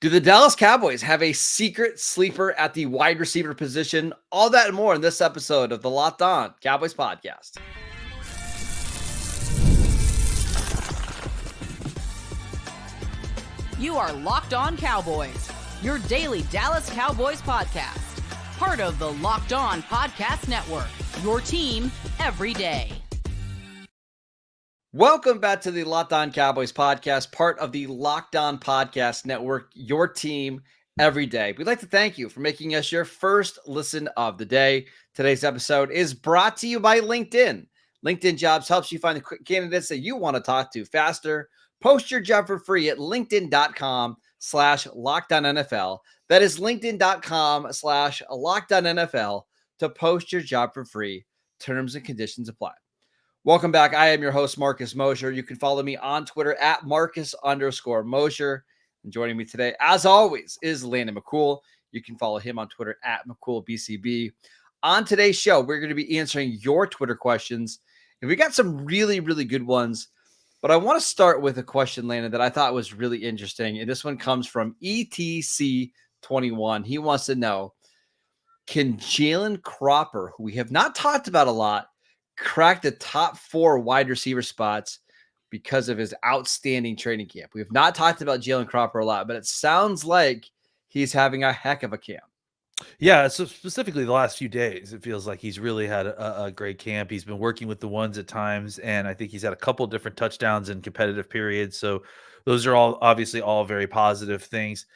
Do the Dallas Cowboys have a secret sleeper at the wide receiver position? All that and more in this episode of the Locked On Cowboys podcast. You are Locked On Cowboys, your daily Dallas Cowboys podcast. Part of the Locked On Podcast Network, your team every day. Welcome back to the Locked On Cowboys podcast, part of the Locked On Podcast Network, your team every day. We'd like to thank you for making us your first listen of the day. Today's episode is brought to you by LinkedIn. LinkedIn Jobs helps you find the quick candidates that you want to talk to faster. Post your job for free at linkedin.com/LockedOnNFL. That is linkedin.com/LockedOnNFL to post your job for free. Terms and conditions apply. Welcome back. I am your host, Marcus Mosher. You can follow me on Twitter at Marcus_Mosher. And joining me today, as always, is Landon McCool. You can follow him on Twitter at McCoolBCB. On today's show, we're going to be answering your Twitter questions. And we got some really, really good ones. But I want to start with a question, Landon, that I thought was really interesting. And this one comes from ETC21. He wants to know, can Jaylen Cropper, who we have not talked about a lot, crack the top 4 wide receiver spots because of his outstanding training camp? We have not talked about Jaylen Cropper a lot, but it sounds like he's having a heck of a camp. Yeah, so specifically the last few days, it feels like he's really had a great camp. He's been working with the ones at times, and I think he's had a couple different touchdowns in competitive periods. So those are all obviously all very positive things.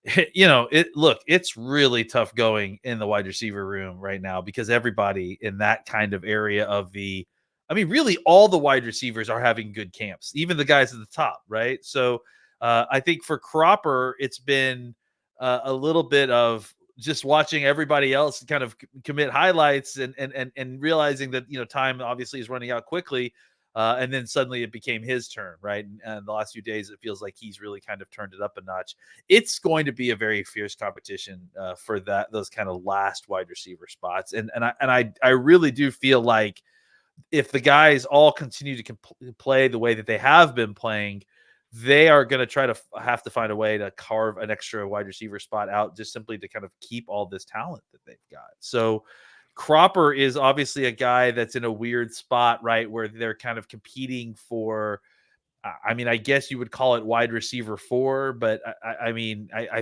It's really tough going in the wide receiver room right now because everybody in that kind of area of really all the wide receivers are having good camps, even the guys at the top, right? So I think for Cropper, it's been a little bit of just watching everybody else kind of commit highlights and realizing that, time obviously is running out quickly. And then suddenly it became his turn, right? And the last few days, it feels like he's really kind of turned it up a notch. It's going to be a very fierce competition for those kind of last wide receiver spots. And I really do feel like if the guys all continue to play the way that they have been playing, they are going to try to have to find a way to carve an extra wide receiver spot out just simply to kind of keep all this talent that they've got. So Cropper is obviously a guy that's in a weird spot, right? Where they're kind of competing for, I guess you would call it wide receiver 4, but I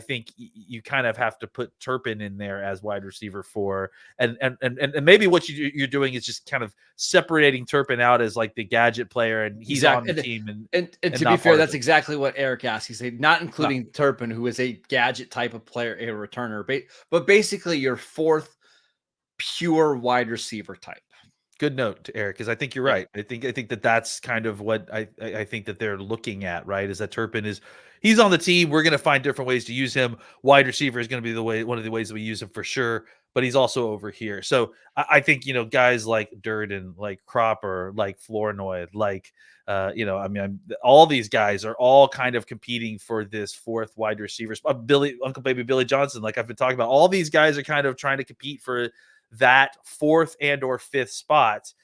think you kind of have to put Turpin in there as wide receiver 4. And maybe what you're doing is just kind of separating Turpin out as like the gadget player, and he's on the team. And to be fair, that's exactly what Eric asked. He said, not including Turpin, who is a gadget type of player, a returner, but basically your 4th pure wide receiver type. Good note to Eric, because I think you're right. I think that's kind of what I think that they're looking at, right? Is that Turpin he's on the team. We're going to find different ways to use him. Wide receiver is going to be one of the ways that we use him for sure, but he's also over here. So I think, guys like Jourdan, like Cropper, like Flournoy, like, all these guys are all kind of competing for this 4th wide receiver spot. Uncle Baby Billy Johnson, like I've been talking about, all these guys are kind of trying to compete for that 4th and or 5th spot.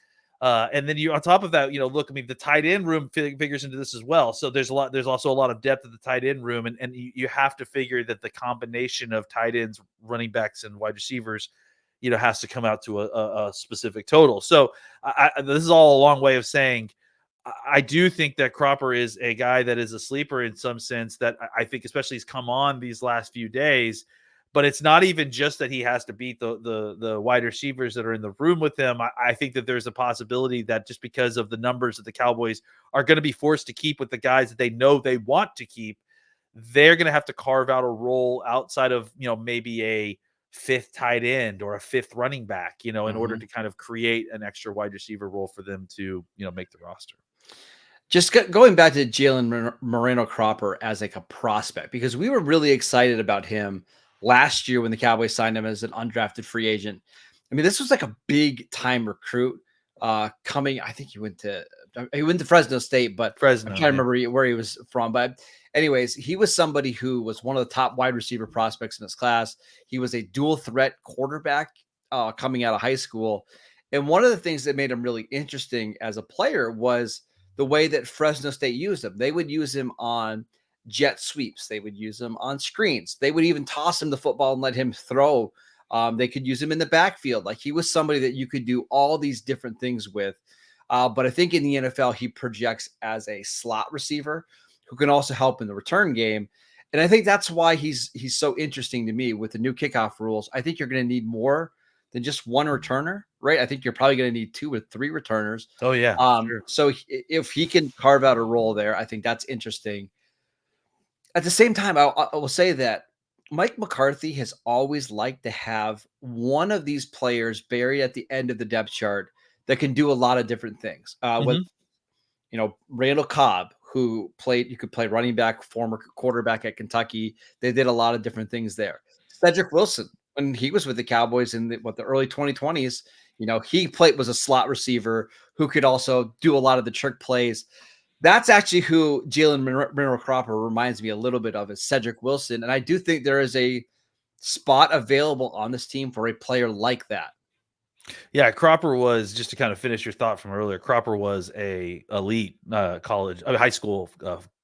And then on top of that, the tight end room figures into this as well. So there's also a lot of depth at the tight end room. And you have to figure that the combination of tight ends, running backs, and wide receivers, has to come out to a specific total. So this is all a long way of saying, I do think that Cropper is a guy that is a sleeper in some sense, that I think especially has come on these last few days. But it's not even just that he has to beat the wide receivers that are in the room with him. I think that there's a possibility that just because of the numbers that the Cowboys are going to be forced to keep with the guys that they know they want to keep, they're going to have to carve out a role outside of, maybe a 5th tight end or a 5th running back, in order to kind of create an extra wide receiver role for them to, make the roster. Just going back to Jalen Moreno Cropper as like a prospect, because we were really excited about him last year when the Cowboys signed him as an undrafted free agent. I mean, this was like a big time recruit coming. I think he went to Fresno State, but I'm trying to remember where he was from. But anyways, he was somebody who was one of the top wide receiver prospects in his class. He was a dual threat quarterback coming out of high school. And one of the things that made him really interesting as a player was the way that Fresno State used him. They would use him on jet sweeps. They would use him on screens. They would even toss him the football and let him throw. They could use him in the backfield. Like, he was somebody that you could do all these different things with. But I think in the NFL, he projects as a slot receiver who can also help in the return game. And I think that's why he's so interesting to me with the new kickoff rules. I think you're going to need more than just one returner, right? I think you're probably going to need 2 or 3 returners. Oh yeah, sure. So if he can carve out a role there, I think that's interesting. At the same time, I will say that Mike McCarthy has always liked to have one of these players buried at the end of the depth chart that can do a lot of different things. With Randall Cobb, who you could play running back, former quarterback at Kentucky. They did a lot of different things there. Cedric Wilson, when he was with the Cowboys in the early 2020s, he was a slot receiver who could also do a lot of the trick plays. That's actually who Jalen Cropper reminds me a little bit of, is Cedric Wilson. And I do think there is a spot available on this team for a player like that. Yeah, Cropper was, just to kind of finish your thought from earlier, Cropper was a elite high school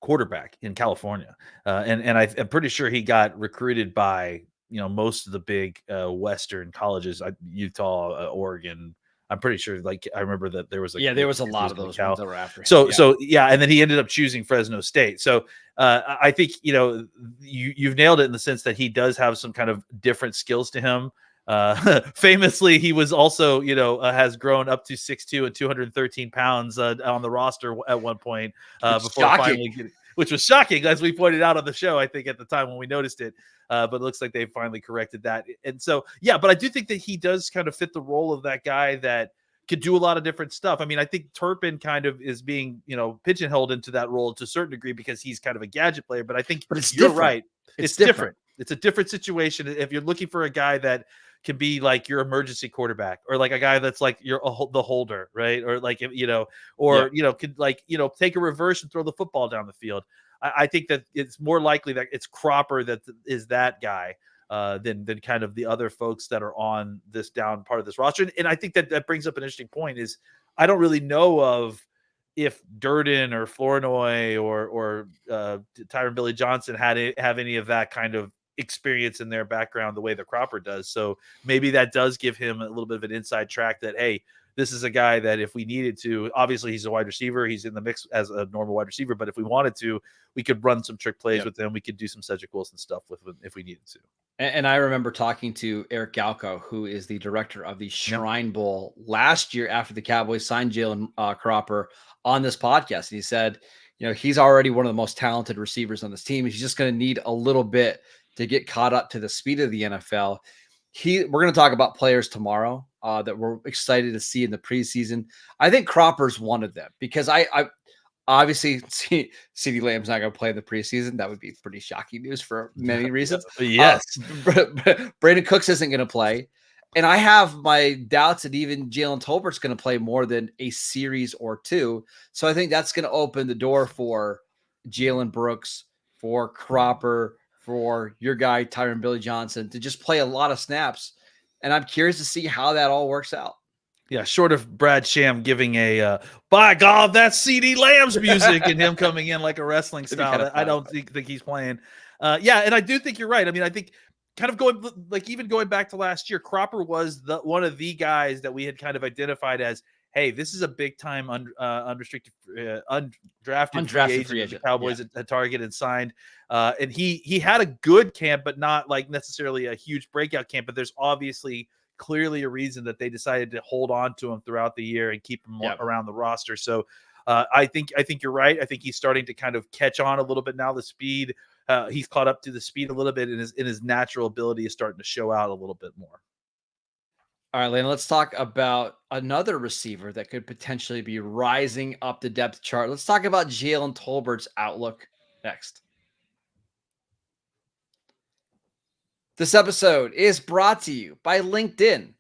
quarterback in California. And I'm pretty sure he got recruited by, most of the big Western colleges, Utah, Oregon. I'm pretty sure, I remember that there was there was a lot of those ones that were after him. So and then he ended up choosing Fresno State. So I think, you've nailed it in the sense that he does have some kind of different skills to him. Famously, he was also, has grown up to 6'2" and 213 pounds on the roster at one point, which was shocking, as we pointed out on the show, I think, at the time when we noticed it. But it looks like they finally corrected that. And so, but I do think that he does kind of fit the role of that guy that could do a lot of different stuff. I mean, I think Turpin kind of is being, pigeonholed into that role to a certain degree because he's kind of a gadget player. But I think you're right. It's different. It's a different situation. If you're looking for a guy that can be like your emergency quarterback, or like a guy that's like the holder, right? Or could take a reverse and throw the football down the field. I think that it's more likely that it's Cropper that is that guy than kind of the other folks that are on this down part of this roster. And I think that brings up an interesting point, is I don't really know of if Durden or Flournoy or Tyron Billy Johnson have any of that kind of experience in their background the way that Cropper does. So maybe that does give him a little bit of an inside track that, hey, this is a guy that if we needed to, obviously he's a wide receiver, he's in the mix as a normal wide receiver, but if we wanted to, we could run some trick plays with him. We could do some Cedric Wilson stuff with him if we needed to. And I remember talking to Eric Galco, who is the director of the Shrine Bowl, last year after the Cowboys signed Jalen Cropper on this podcast. And he said, he's already one of the most talented receivers on this team. He's just going to need a little bit to get caught up to the speed of the NFL. We're going to talk about players tomorrow that we're excited to see in the preseason. I think Cropper's one of them, because I obviously CeeDee Lamb's not going to play in the preseason. That would be pretty shocking news for many reasons. Yes. Brandon Cooks isn't going to play. And I have my doubts that even Jalen Tolbert's going to play more than a series or 2. So I think that's going to open the door for Jalen Brooks, for Cropper, for your guy, Tyron Billy Johnson, to just play a lot of snaps. And I'm curious to see how that all works out. Yeah, short of Brad Sham giving a, by God, that's CeeDee Lamb's music, and him coming in like a wrestling style, I don't think he's playing. And I do think you're right. I mean, I think kind of going back to last year, Cropper was one of the guys that we had kind of identified as, hey, this is a big time undrafted free agent the Cowboys had targeted and signed. And he had a good camp, but not like necessarily a huge breakout camp. But there's obviously clearly a reason that they decided to hold on to him throughout the year and keep him around the roster. So I think you're right. I think he's starting to kind of catch on a little bit now. The speed, he's caught up to the speed a little bit, and his natural ability is starting to show out a little bit more. All right, Lane, let's talk about another receiver that could potentially be rising up the depth chart. Let's talk about Jaylen Tolbert's outlook next. This episode is brought to you by LinkedIn.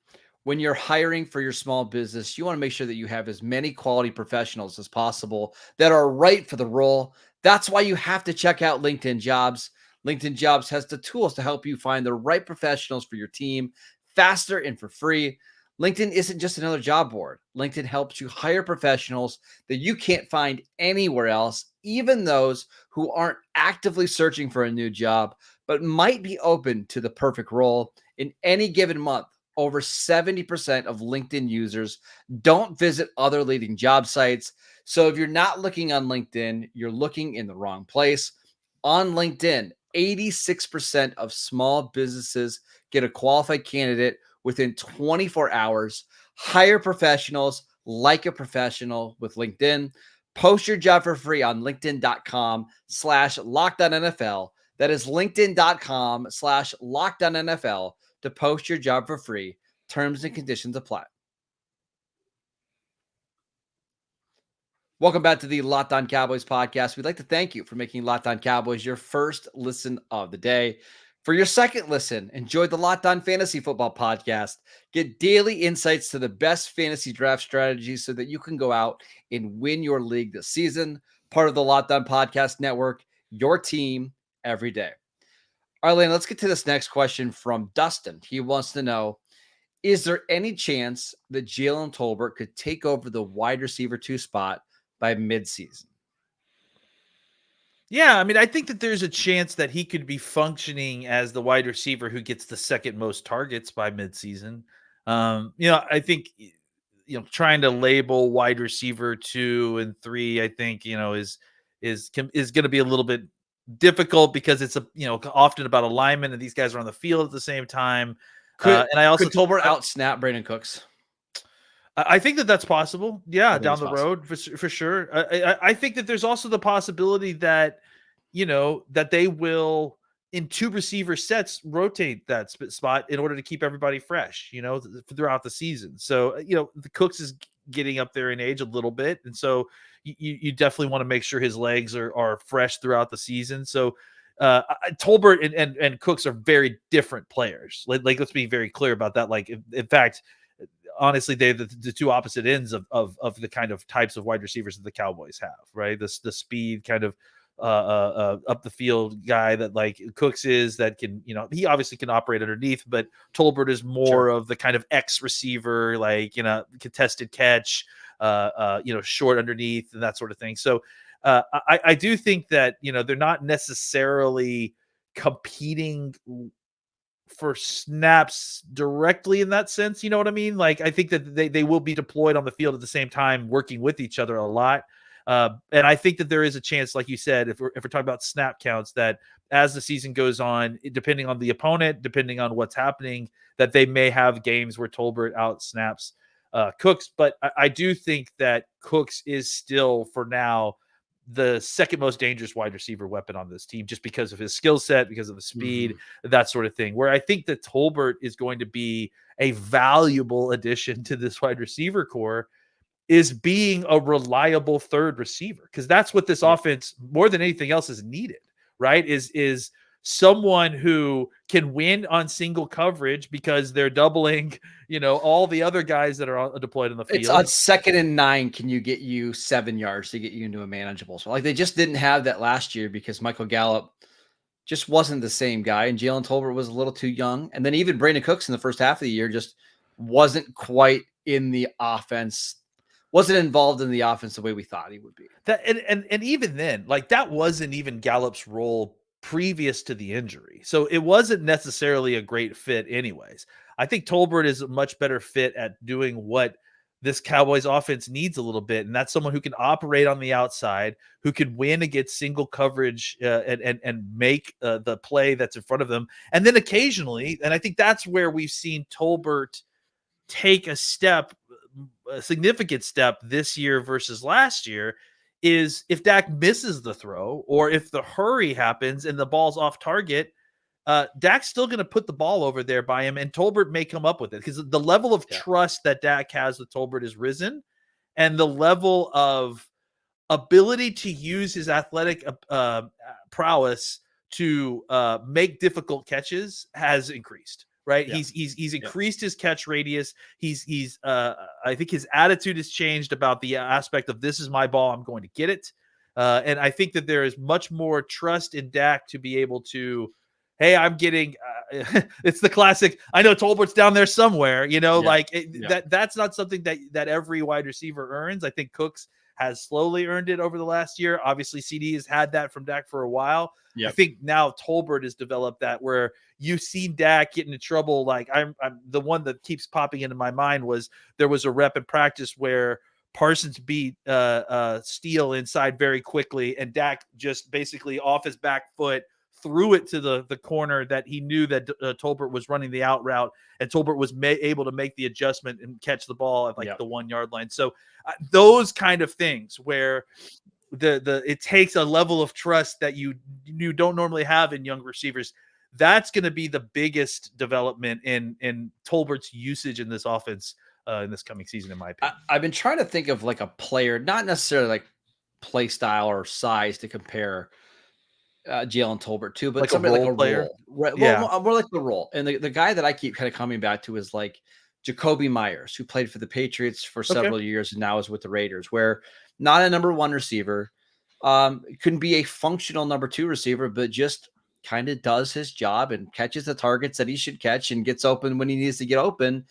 When you're hiring for your small business, you want to make sure that you have as many quality professionals as possible that are right for the role. That's why you have to check out LinkedIn Jobs. LinkedIn Jobs has the tools to help you find the right professionals for your team faster and for free. LinkedIn isn't just another job board. LinkedIn helps you hire professionals that you can't find anywhere else, even those who aren't actively searching for a new job, but might be open to the perfect role. In any given month, over 70% of LinkedIn users don't visit other leading job sites. So if you're not looking on LinkedIn, you're looking in the wrong place. On LinkedIn, 86% of small businesses get a qualified candidate within 24 hours. Hire professionals like a professional with LinkedIn. Post your job for free on linkedin.com/LockedOnNFL. That is linkedin.com/LockedOnNFL to post your job for free. Terms and conditions apply. Welcome back to the Locked On Cowboys podcast. We'd like to thank you for making Locked On Cowboys your first listen of the day. For your second listen, enjoy the Locked On Fantasy Football podcast. Get daily insights to the best fantasy draft strategies so that you can go out and win your league this season. Part of the Locked On Podcast Network, your team every day. All right, Lane, let's get to this next question from Dustin. He wants to know, is there any chance that Jalen Tolbert could take over the wide receiver 2 spot by midseason? Yeah, I mean, I think that there's a chance that he could be functioning as the wide receiver who gets the second most targets by midseason. I think trying to label wide receiver 2 and 3, I think is going to be a little bit difficult because it's often about alignment, and these guys are on the field at the same time. Could Tolbert out snap Brandon Cooks? I think that that's possible. Yeah, down the possible. road for sure. I think that there's also the possibility that that they will in 2 receiver sets rotate that spot in order to keep everybody fresh. Throughout the season. So the Cooks is getting up there in age a little bit, and so you definitely want to make sure his legs are fresh throughout the season. So Tolbert and Cooks are very different players. Like let's be very clear about that. Like in fact, honestly, they're the 2 opposite ends of the kind of types of wide receivers that the Cowboys have, right? The speed kind of up the field guy that like Cooks is, that can, he obviously can operate underneath, but Tolbert is more of the kind of X receiver, like, contested catch, short underneath and that sort of thing. So I do think that, they're not necessarily competing for snaps directly in that sense. You know what I mean? Like, I think that they will be deployed on the field at the same time, working with each other a lot. And I think that there is a chance, like you said, if we're talking about snap counts, that as the season goes on, depending on the opponent, depending on what's happening, that they may have games where Tolbert out snaps Cooks. But I do think that Cooks is still, for now, the second most dangerous wide receiver weapon on this team, just because of his skill set, because of the speed, that sort of thing. Where I think that Tolbert is going to be a valuable addition to this wide receiver core is being a reliable third receiver, because that's what this offense, more than anything else, is needed, right? Is someone who can win on single coverage because they're doubling, all the other guys that are deployed in the field. It's on 2nd and 9. Can you get you 7 yards to get you into a manageable? So like they just didn't have that last year because Michael Gallup just wasn't the same guy, and Jalen Tolbert was a little too young. And then even Brandon Cooks in the first half of the year just wasn't quite in the offense, wasn't involved in the offense the way we thought he would be. That and even then, like, that wasn't even Gallup's role previous to the injury. So it wasn't necessarily a great fit anyways. I think Tolbert is a much better fit at doing what this Cowboys offense needs a little bit. And that's someone who can operate on the outside, who can win against single coverage and make the play that's in front of them. And then occasionally, and I think that's where we've seen Tolbert take a significant step this year versus last year, is if Dak misses the throw, or if the hurry happens and the ball's off target, Dak's still going to put the ball over there by him, and Tolbert may come up with it, because the level of trust that Dak has with Tolbert is risen, and the level of ability to use his athletic prowess to make difficult catches has increased. Right. Yeah. He's increased his catch radius. He's I think his attitude has changed about the aspect of, this is my ball, I'm going to get it. And I think that there is much more trust in Dak to be able to, hey, I'm getting it's the classic. I know Tolbert's down there somewhere, that's not something that every wide receiver earns. I think Cooks has slowly earned it over the last year. Obviously, CD has had that from Dak for a while. I think now Tolbert has developed that, where you've seen Dak get into trouble. Like I'm the one that keeps popping into my mind was there was a rep in practice where Parsons beat Steele inside very quickly, and Dak just basically off his back foot threw it to the corner that he knew that Tolbert was running the out route, and Tolbert was able to make the adjustment and catch the ball at the 1 yard line. So those kind of things where it takes a level of trust that you don't normally have in young receivers. That's going to be the biggest development in Tolbert's usage in this offense in this coming season, in my opinion. I've been trying to think of like a player, not necessarily like play style or size to compare Jalen Tolbert to, but like somebody like a player. Right? Well, more like the role. And the guy that I keep kind of coming back to is like Jacoby Myers, who played for the Patriots for several years and now is with the Raiders, where not a number one receiver, couldn't be a functional number two receiver, but just kind of does his job and catches the targets that he should catch and gets open when he needs to get open.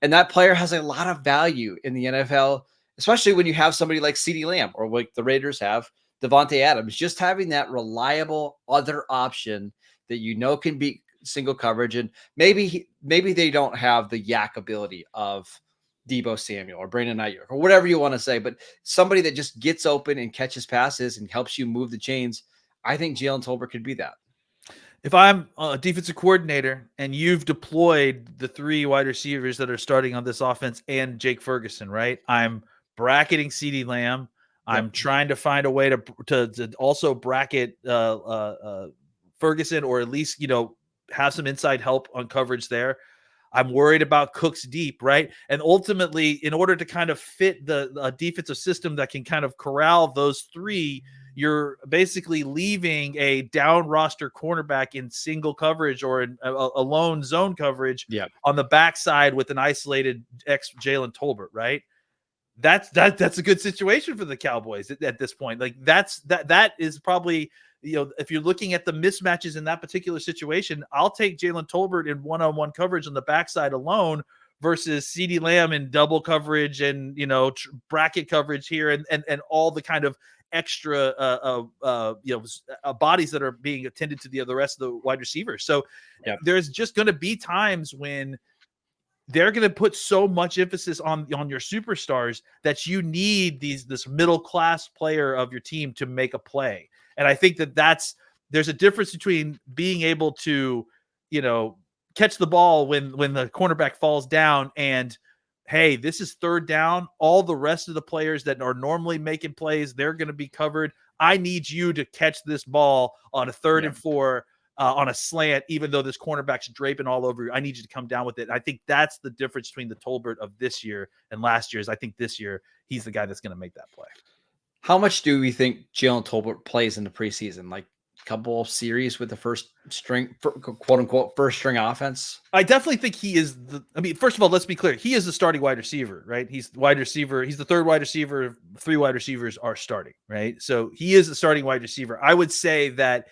And that player has a lot of value in the NFL, especially when you have somebody like CeeDee Lamb or like the Raiders have Devontae Adams. Just having that reliable other option that can beat single coverage. And maybe they don't have the yak ability of Deebo Samuel or Brandon Ayuk or whatever you want to say, but somebody that just gets open and catches passes and helps you move the chains. I think Jalen Tolbert could be that. If I'm a defensive coordinator and you've deployed the 3 wide receivers that are starting on this offense and Jake Ferguson, right? I'm bracketing CeeDee Lamb. I'm trying to find a way to also bracket Ferguson, or at least, have some inside help on coverage there. I'm worried about Cooks deep, right? And ultimately, in order to kind of fit the defensive system that can kind of corral those 3, you're basically leaving a down roster cornerback in single coverage or in a lone zone coverage on the backside with an isolated Jalen Tolbert, right? That's a good situation for the Cowboys at this point. Like that is probably, if you're looking at the mismatches in that particular situation, I'll take Jalen Tolbert in one-on-one coverage on the backside alone versus CeeDee Lamb in double coverage and, bracket coverage here and all the kind of extra bodies that are being attended to the rest of the wide receivers. So there's just going to be times when they're going to put so much emphasis on your superstars that you need this middle class player of your team to make a play. And I think there's a difference between being able to, catch the ball when the cornerback falls down and, hey, this is third down. All the rest of the players that are normally making plays, they're going to be covered. I need you to catch this ball on a 3rd and 4 on a slant, even though this cornerback's draping all over you. I need you to come down with it. I think that's the difference between the Tolbert of this year and last year's. I think this year he's the guy that's going to make that play. How much do we think Jalen Tolbert plays in the preseason? Like a couple of series with the first string, quote unquote, first string offense? I definitely think he is first of all, let's be clear. He is the starting wide receiver, right? He's the wide receiver. He's the 3rd wide receiver. 3 wide receivers are starting, right? So he is the starting wide receiver. I would say that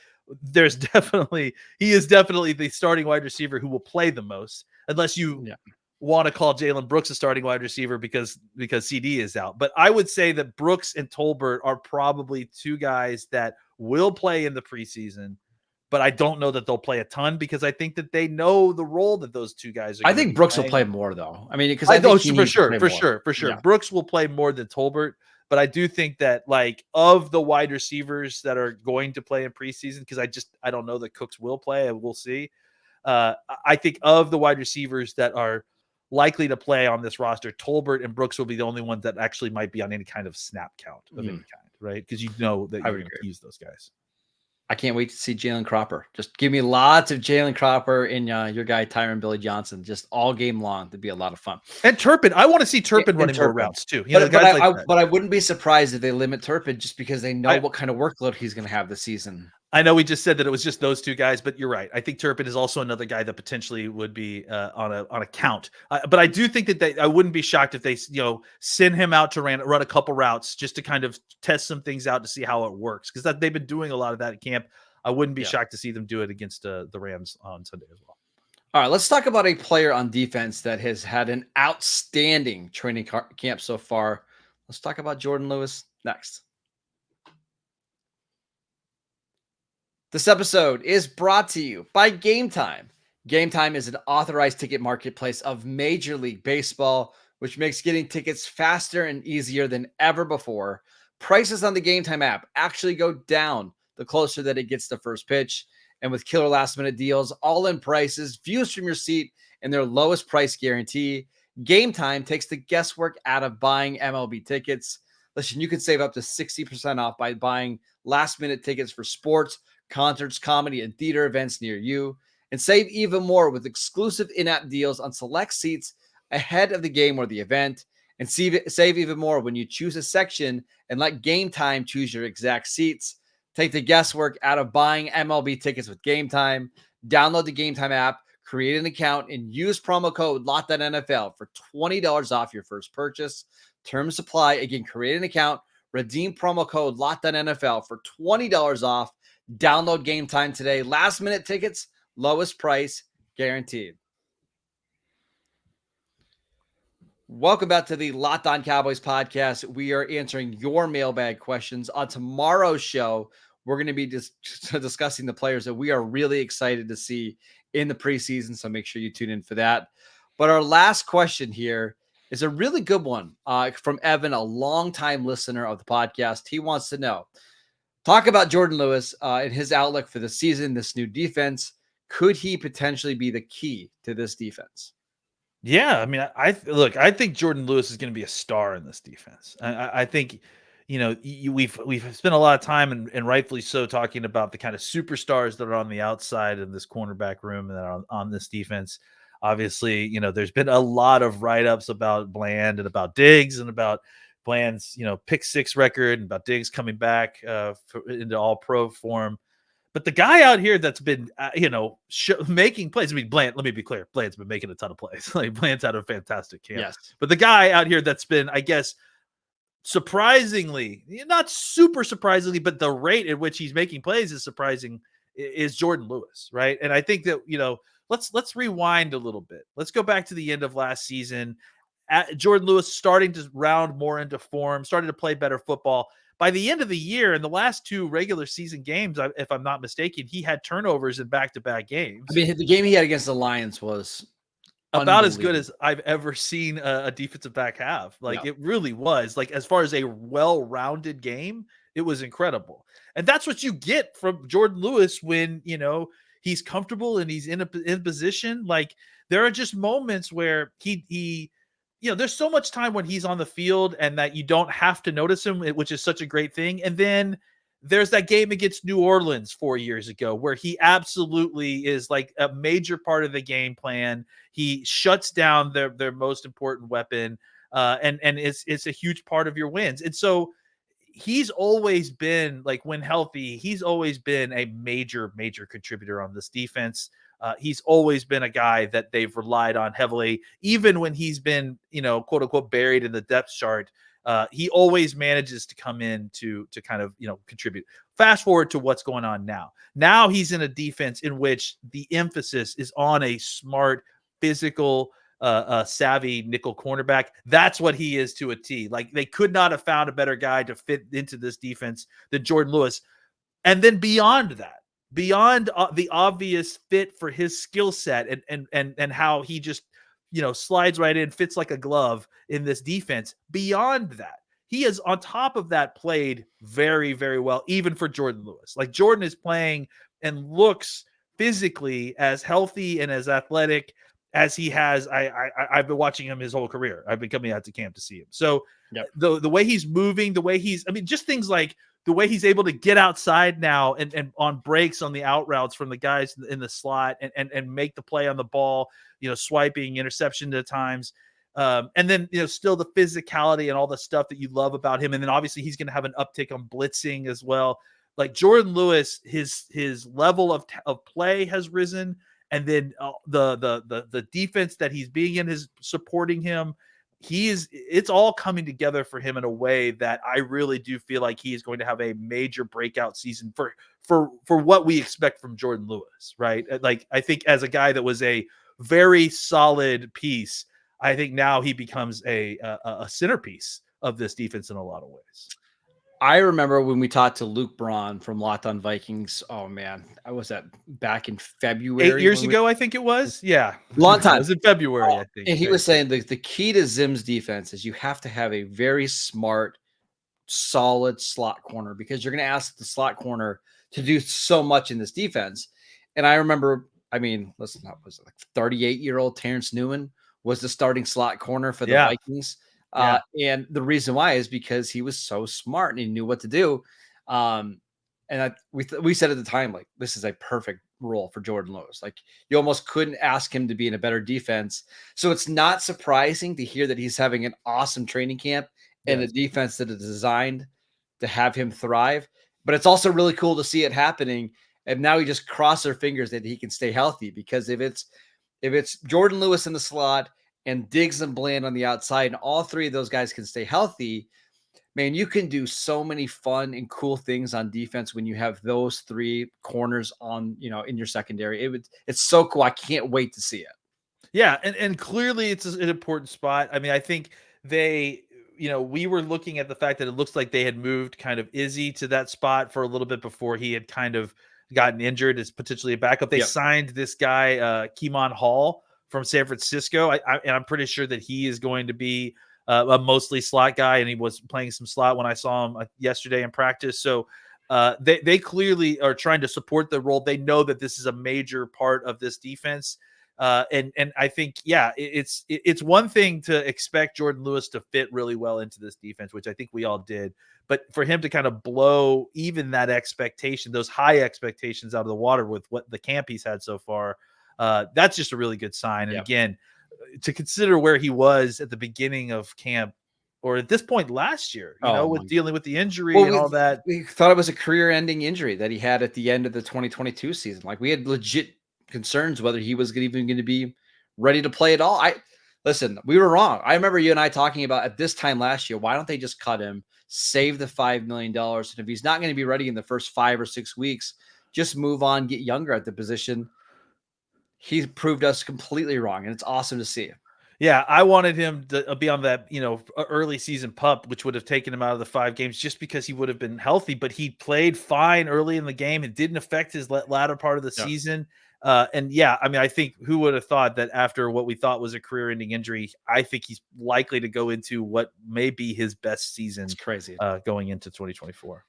he is definitely the starting wide receiver who will play the most, unless you want to call Jalen Brooks a starting wide receiver because CD is out. But I would say that Brooks and Tolbert are probably 2 guys that will play in the preseason, but I don't know that they'll play a ton because I think that they know the role that those 2 guys are. I think Brooks will play more though. I mean, because I think for sure. Yeah. Brooks will play more than Tolbert. But I do think that, like, of the wide receivers that are going to play in preseason, because I don't know that Cooks will play, and we'll see. I think of the wide receivers that are likely to play on this roster, Tolbert and Brooks will be the only ones that actually might be on any kind of snap count of any kind, right? Because that you're going to use those guys. I can't wait to see Jaylen Cropper. Just give me lots of Jaylen Cropper and your guy Tyron Billy Johnson, just all game long. That'd be a lot of fun. And Turpin, I want to see Turpin running more routes too. But I wouldn't be surprised if they limit Turpin just because they know what kind of workload he's going to have this season. I know we just said that it was just those 2 guys, but you're right. I think Turpin is also another guy that potentially would be on a count. But I do think that I wouldn't be shocked if they send him out to run a couple routes just to kind of test some things out to see how it works, because they've been doing a lot of that at camp. I wouldn't be shocked to see them do it against the Rams on Sunday as well. All right, let's talk about a player on defense that has had an outstanding training camp so far. Let's talk about Jourdan Lewis next. This episode is brought to you by Gametime. Gametime is an authorized ticket marketplace of Major League Baseball, which makes getting tickets faster and easier than ever before. Prices on the Gametime app actually go down the closer that it gets to first pitch. And with killer last minute deals, all in prices, views from your seat, and their lowest price guarantee, Gametime takes the guesswork out of buying MLB tickets. Listen, you can save up to 60% off by buying last minute tickets for sports, concerts, comedy, and theater events near you, and save even more with exclusive in-app deals on select seats ahead of the game or the event, and save even more when you choose a section and let Gametime choose your exact seats. Take the guesswork out of buying MLB tickets with Gametime. Download the Gametime app, create an account, and use promo code LOCKEDONNFL for $20 off your first purchase. Terms apply. Again, create an account, redeem promo code LOCKEDONNFL for $20 off. Download Gametime today. Last minute tickets, lowest price guaranteed. Welcome back to the Locked On Cowboys podcast. We are answering your mailbag questions. On tomorrow's show, we're going to be discussing the players that we are really excited to see in the preseason, so make sure you tune in for that. But our last question here is a really good one from Evan, a longtime listener of the podcast. He wants to know, talk about Jourdan Lewis and his outlook for the season, this new defense. Could he potentially be the key to this defense? Yeah, I mean, I think Jourdan Lewis is going to be a star in this defense. I think, we've spent a lot of time and rightfully so talking about the kind of superstars that are on the outside of this cornerback room and that are on this defense. Obviously, there's been a lot of write-ups about Bland and about Diggs and about Bland's, pick six record and about Diggs coming back into all pro form. But the guy out here that's been, making plays. I mean, Bland, let me be clear. Bland's been making a ton of plays. Like, Bland's had a fantastic camp. Yes. But the guy out here that's been, I guess, surprisingly, not super surprisingly, but the rate at which he's making plays is surprising, is Jourdan Lewis, right? And I think that, let's rewind a little bit. Let's go back to the end of last season. Jourdan Lewis starting to round more into form, starting to play better football. By the end of the year, in the last two regular season games, if I'm not mistaken, he had turnovers in back-to-back games. I mean, the game he had against the Lions was about as good as I've ever seen a defensive back have. Like, It really was. Like, as far as a well-rounded game, it was incredible. And that's what you get from Jourdan Lewis when, he's comfortable and he's in position. Like, there are just moments where he there's so much time when he's on the field and that you don't have to notice him, which is such a great thing. And then there's that game against New Orleans 4 years ago where he absolutely is like a major part of the game plan. He shuts down their most important weapon, and it's a huge part of your wins. And so he's always been, like, when healthy, he's always been a major contributor on this defense. He's always been a guy that they've relied on heavily, even when he's been, quote unquote, buried in the depth chart. He always manages to come in to kind of, contribute. Fast forward to what's going on now. Now he's in a defense in which the emphasis is on a smart, physical, savvy nickel cornerback. That's what he is to a T. Like, they could not have found a better guy to fit into this defense than Jourdan Lewis. And then beyond that, beyond the obvious fit for his skill set and how he just, slides right in, fits like a glove in this defense. Beyond that, he has, on top of that, played very, very well, even for Jourdan Lewis. Like, Jourdan is playing and looks physically as healthy and as athletic as he has. I've been watching him his whole career. I've been coming out to camp to see him. So the way he's moving, the way he's, just things like the way he's able to get outside now and on breaks on the out routes from the guys in the slot and make the play on the ball, swiping, interception at times. And then, still the physicality and all the stuff that you love about him. And then obviously he's going to have an uptick on blitzing as well. Like, Jourdan Lewis, his level of play has risen. And then the defense that he's being in is supporting him. It's all coming together for him in a way that I really do feel like he is going to have a major breakout season for what we expect from Jourdan Lewis, right? Like, I think as a guy that was a very solid piece. I think now he becomes a centerpiece of this defense in a lot of ways. I remember when we talked to Luke Braun from Locked On Vikings. Oh man, I was at back in February. 8 years ago, I think it was. Yeah. Long time. It was in February, I think. And he was saying the key to Zim's defense is you have to have a very smart, solid slot corner, because you're going to ask the slot corner to do so much in this defense. And I remember, I mean, listen, that was like 38-year-old Terrence Newman was the starting slot corner for the Vikings. And the reason why is because he was so smart and he knew what to do. We said at the time, like, this is a perfect role for Jourdan Lewis. Like, you almost couldn't ask him to be in a better defense. So it's not surprising to hear that he's having an awesome training camp and a defense that is designed to have him thrive. But it's also really cool to see it happening. And now we just cross our fingers that he can stay healthy, because if it's Jourdan Lewis in the slot and Diggs and Bland on the outside, and all three of those guys can stay healthy, man, you can do so many fun and cool things on defense when you have those three corners on, in your secondary. It's so cool. I can't wait to see it. Yeah. And clearly it's an important spot. I mean, I think we were looking at the fact that it looks like they had moved kind of Izzy to that spot for a little bit before he had kind of gotten injured as potentially a backup. They signed this guy, Keemon Hall from San Francisco. And I'm pretty sure that he is going to be a mostly slot guy, and he was playing some slot when I saw him yesterday in practice. So they clearly are trying to support the role. They know that this is a major part of this defense. And I think, it's one thing to expect Jourdan Lewis to fit really well into this defense, which I think we all did. But for him to kind of blow even that expectation, those high expectations out of the water with what the camp he's had so far, that's just a really good sign. And again, to consider where he was at the beginning of camp, or at this point last year, with dealing with the injury and all that. We thought it was a career-ending injury that he had at the end of the 2022 season. Like, we had legit concerns whether he was even going to be ready to play at all. Listen, we were wrong. I remember you and I talking about at this time last year, why don't they just cut him, save the $5 million? And if he's not going to be ready in the first 5 or 6 weeks, just move on, get younger at the position. He proved us completely wrong, and it's awesome to see. Yeah, I wanted him to be on that, early season PUP, which would have taken him out of the 5 games just because he would have been healthy. But he played fine early in the game. It didn't affect his latter part of the season. I think who would have thought that after what we thought was a career-ending injury, I think he's likely to go into what may be his best season. It's crazy. Going into 2024.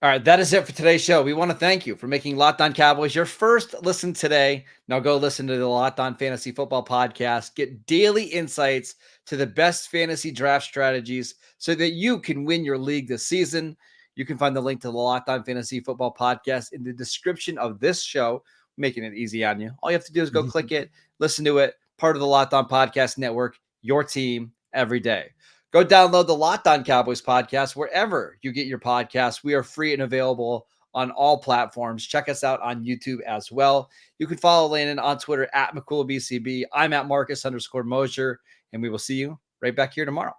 All right, that is it for today's show. We want to thank you for making Locked On Cowboys your first listen today. Now go listen to the Locked On Fantasy Football podcast. Get daily insights to the best fantasy draft strategies so that you can win your league this season. You can find the link to the Locked On Fantasy Football podcast in the description of this show, making it easy on you. All you have to do is go click it, listen to it. Part of the Locked On Podcast Network, your team every day. Go download the Locked On Cowboys podcast wherever you get your podcasts. We are free and available on all platforms. Check us out on YouTube as well. You can follow Landon on Twitter at McCoolBCB. I'm at Marcus_Mosher, and we will see you right back here tomorrow.